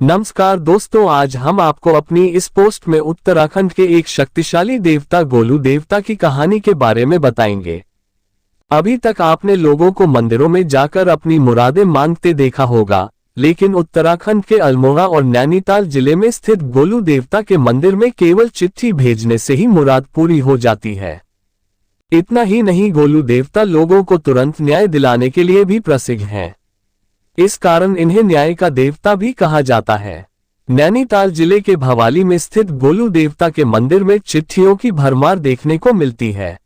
नमस्कार दोस्तों, आज हम आपको अपनी इस पोस्ट में उत्तराखंड के एक शक्तिशाली देवता गोलू देवता की कहानी के बारे में बताएंगे। अभी तक आपने लोगों को मंदिरों में जाकर अपनी मुरादें मांगते देखा होगा, लेकिन उत्तराखंड के अल्मोड़ा और नैनीताल जिले में स्थित गोलू देवता के मंदिर में केवल चिट्ठी भेजने से ही मुराद पूरी हो जाती है। इतना ही नहीं, गोलू देवता लोगों को तुरंत न्याय दिलाने के लिए भी प्रसिद्ध हैं। इस कारण इन्हें न्याय का देवता भी कहा जाता है। नैनीताल जिले के भवाली में स्थित गोलू देवता के मंदिर में चिट्ठियों की भरमार देखने को मिलती है।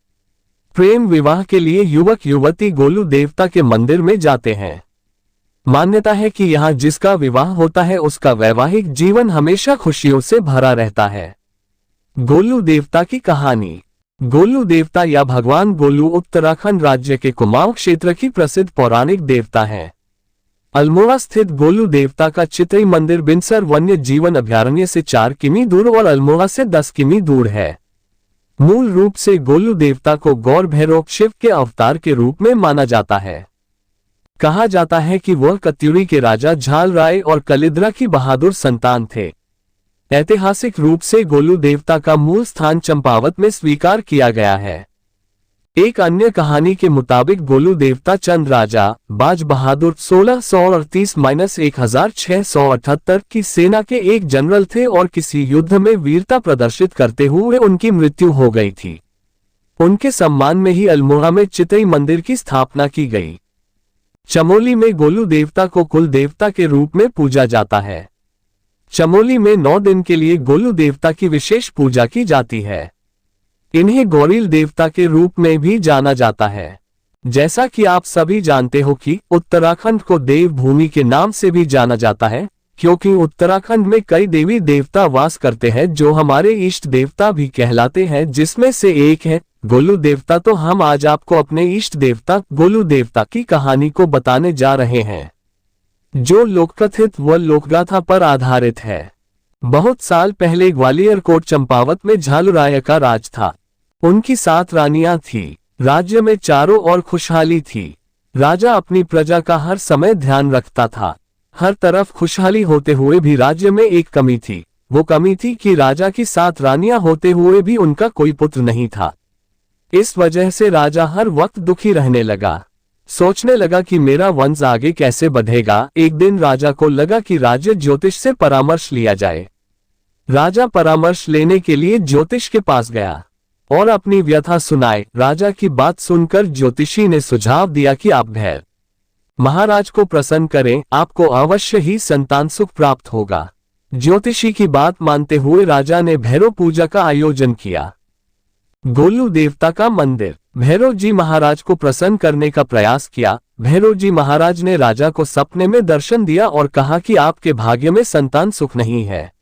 प्रेम विवाह के लिए युवक युवती गोलू देवता के मंदिर में जाते हैं। मान्यता है कि यहाँ जिसका विवाह होता है उसका वैवाहिक जीवन हमेशा खुशियों से भरा रहता है। गोलू देवता की कहानी। गोलू देवता या भगवान गोलू उत्तराखंड राज्य के कुमाऊं क्षेत्र की प्रसिद्ध पौराणिक देवता है। अल्मोड़ा स्थित गोलू देवता का चितई मंदिर बिनसर वन्य जीवन अभयारण्य से 4 किमी दूर और अल्मोड़ा से 10 किमी दूर है। मूल रूप से गोलू देवता को गौर भैरव शिव के अवतार के रूप में माना जाता है। कहा जाता है कि वह कत्यूरी के राजा झाल राय और कलिद्रा की बहादुर संतान थे। ऐतिहासिक रूप से गोलू देवता का मूल स्थान चंपावत में स्वीकार किया गया है। एक अन्य कहानी के मुताबिक गोलू देवता चंद राजा बाज बहादुर 1638-1678 की सेना के एक जनरल थे और किसी युद्ध में वीरता प्रदर्शित करते हुए उनकी मृत्यु हो गई थी। उनके सम्मान में ही अल्मोड़ा में चितई मंदिर की स्थापना की गई। चमोली में गोलू देवता को कुल देवता के रूप में पूजा जाता है। चमोली में 9 दिन के लिए गोलू देवता की विशेष पूजा की जाती है। इन्हें गौरील देवता के रूप में भी जाना जाता है। जैसा कि आप सभी जानते हो कि उत्तराखंड को देवभूमि के नाम से भी जाना जाता है, क्योंकि उत्तराखंड में कई देवी देवता वास करते हैं जो हमारे इष्ट देवता भी कहलाते हैं, जिसमें से एक है गोलू देवता। तो हम आज आपको अपने इष्ट देवता गोलू देवता की कहानी को बताने जा रहे हैं, जो लोककथित व लोकगाथा पर आधारित है। बहुत साल पहले ग्वालियर कोट चंपावत में झालुराय का राज था। उनकी 7 रानियां थी। राज्य में चारों ओर खुशहाली थी। राजा अपनी प्रजा का हर समय ध्यान रखता था। हर तरफ खुशहाली होते हुए भी राज्य में एक कमी थी। वो कमी थी कि राजा की 7 रानियां होते हुए भी उनका कोई पुत्र नहीं था। इस वजह से राजा हर वक्त दुखी रहने लगा। सोचने लगा कि मेरा वंश आगे कैसे बढ़ेगा। एक दिन राजा को लगा कि राज्य ज्योतिष से परामर्श लिया जाए। राजा परामर्श लेने के लिए ज्योतिष के पास गया और अपनी व्यथा सुनाई। राजा की बात सुनकर ज्योतिषी ने सुझाव दिया कि आप भैरव महाराज को प्रसन्न करें, आपको अवश्य ही संतान सुख प्राप्त होगा। ज्योतिषी की बात मानते हुए राजा ने भैरव पूजा का आयोजन किया। गोलू देवता का मंदिर। भैरव जी महाराज को प्रसन्न करने का प्रयास किया। भैरव जी महाराज ने राजा को सपने में दर्शन दिया और कहा कि आपके भाग्य में संतान सुख नहीं है,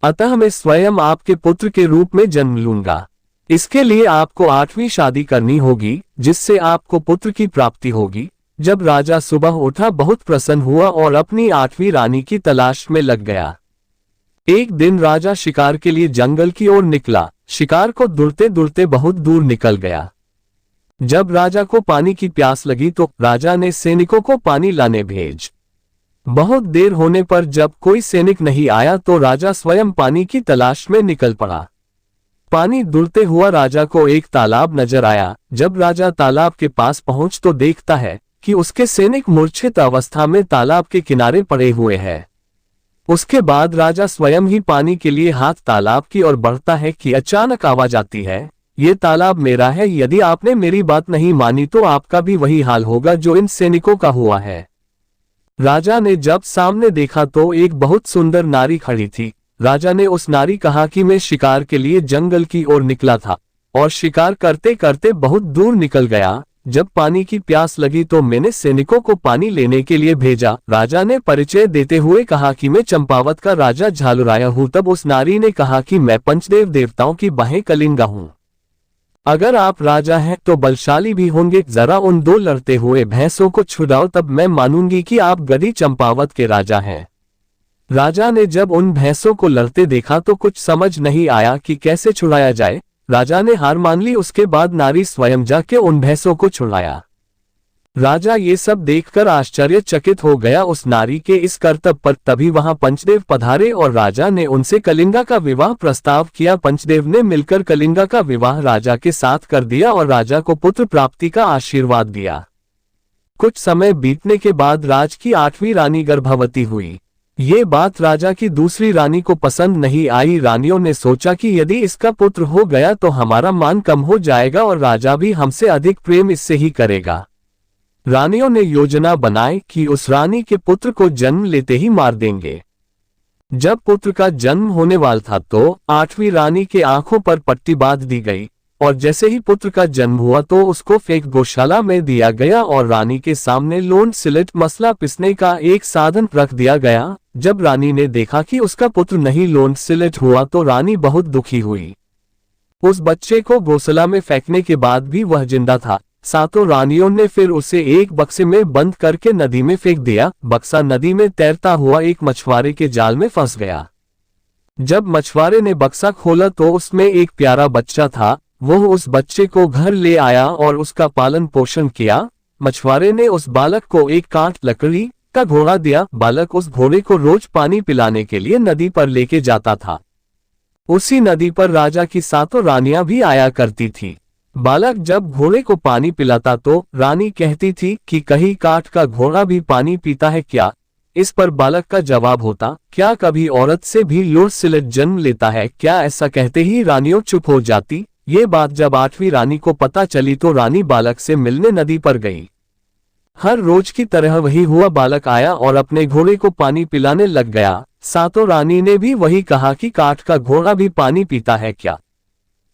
अतः मैं स्वयं आपके पुत्र के रूप में जन्म लूंगा। इसके लिए आपको 8वीं शादी करनी होगी, जिससे आपको पुत्र की प्राप्ति होगी। जब राजा सुबह उठा, बहुत प्रसन्न हुआ और अपनी 8वीं रानी की तलाश में लग गया। एक दिन राजा शिकार के लिए जंगल की ओर निकला। शिकार को दूरते दूरते बहुत दूर निकल गया। जब राजा को पानी की प्यास लगी तो राजा ने सैनिकों को पानी लाने भेज। बहुत देर होने पर जब कोई सैनिक नहीं आया तो राजा स्वयं पानी की तलाश में निकल पड़ा। पानी ढूंढते हुआ राजा को एक तालाब नजर आया। जब राजा तालाब के पास पहुंच तो देखता है कि उसके सैनिक मूर्छित अवस्था में तालाब के किनारे पड़े हुए हैं। उसके बाद राजा स्वयं ही पानी के लिए हाथ तालाब की ओर बढ़ता है कि अचानक आवाज आती है, ये तालाब मेरा है, यदि आपने मेरी बात नहीं मानी तो आपका भी वही हाल होगा जो इन सैनिकों का हुआ है। राजा ने जब सामने देखा तो एक बहुत सुंदर नारी खड़ी थी। राजा ने उस नारी कहा कि मैं शिकार के लिए जंगल की ओर निकला था और शिकार करते करते बहुत दूर निकल गया। जब पानी की प्यास लगी तो मैंने सैनिकों को पानी लेने के लिए भेजा। राजा ने परिचय देते हुए कहा कि मैं चंपावत का राजा झालुराय हूं। तब उस नारी ने कहा कि मैं पंचदेव देवताओं की बाहें कलिंगा हूं। अगर आप राजा हैं तो बलशाली भी होंगे। जरा उन 2 लड़ते हुए भैंसों को छुड़ाओ, तब मैं मानूंगी कि आप गढ़ी चंपावत के राजा हैं। राजा ने जब उन भैंसों को लड़ते देखा तो कुछ समझ नहीं आया कि कैसे छुड़ाया जाए। राजा ने हार मान ली। उसके बाद नारी स्वयं जाके उन भैंसों को छुड़ाया। राजा ये सब देखकर आश्चर्यचकित हो गया उस नारी के इस करतब पर। तभी वहां पंचदेव पधारे और राजा ने उनसे कलिंगा का विवाह प्रस्ताव किया। पंचदेव ने मिलकर कलिंगा का विवाह राजा के साथ कर दिया और राजा को पुत्र प्राप्ति का आशीर्वाद दिया। कुछ समय बीतने के बाद राज की 8वीं रानी गर्भवती हुई। ये बात राजा की दूसरी रानी को पसंद नहीं आई। रानियों ने सोचा कि यदि इसका पुत्र हो गया तो हमारा मान कम हो जाएगा और राजा भी हमसे अधिक प्रेम इससे ही करेगा। रानियों ने योजना बनाई कि उस रानी के पुत्र को जन्म लेते ही मार देंगे। जब पुत्र का जन्म होने वाला था तो 8वीं रानी के आंखों पर पट्टी बांध दी गई और जैसे ही पुत्र का जन्म हुआ तो उसको फेंक गौशाला में दिया गया और रानी के सामने लोन सिलट मसला पिसने का एक साधन रख दिया गया। जब रानी ने देखा कि उसका पुत्र नहीं लोन सिलट हुआ तो रानी बहुत दुखी हुई। उस बच्चे को गौशाला में फेंकने के बाद भी वह जिंदा था। सातों रानियों ने फिर उसे एक बक्से में बंद करके नदी में फेंक दिया। बक्सा नदी में तैरता हुआ एक मछुआरे के जाल में फंस गया। जब मछुआरे ने बक्सा खोला तो उसमें एक प्यारा बच्चा था। वह उस बच्चे को घर ले आया और उसका पालन पोषण किया। मछुआरे ने उस बालक को एक कांट लकड़ी का घोड़ा दिया। बालक उस घोड़े को रोज पानी पिलाने के लिए नदी पर लेके जाता था। उसी नदी पर राजा की सातों रानियां भी आया करती थी। बालक जब घोड़े को पानी पिलाता तो रानी कहती थी कि कहीं काठ का घोड़ा भी पानी पीता है क्या। इस पर बालक का जवाब होता, क्या कभी औरत से भी लोड सिलट जन्म लेता है क्या। ऐसा कहते ही रानियों चुप हो जाती। ये बात जब 8वीं रानी को पता चली तो रानी बालक से मिलने नदी पर गई। हर रोज की तरह वही हुआ। बालक आया और अपने घोड़े को पानी पिलाने लग गया। सातों रानी ने भी वही कहा कि काठ का घोड़ा भी पानी पीता है क्या।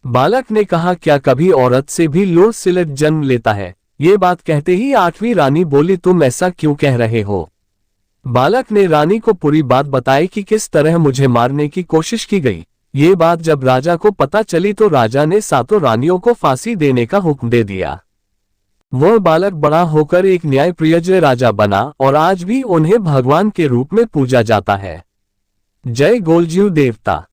बालक ने कहा, क्या कभी औरत से भी लोड सिलट जन्म लेता है। ये बात कहते ही 8वीं रानी बोली, तुम ऐसा क्यों कह रहे हो। बालक ने रानी को पूरी बात बताई कि किस तरह मुझे मारने की कोशिश की गई। ये बात जब राजा को पता चली तो राजा ने सातों रानियों को फांसी देने का हुक्म दे दिया। वह बालक बड़ा होकर एक न्यायप्रिय राजा बना और आज भी उन्हें भगवान के रूप में पूजा जाता है। जय गोलजीव देवता।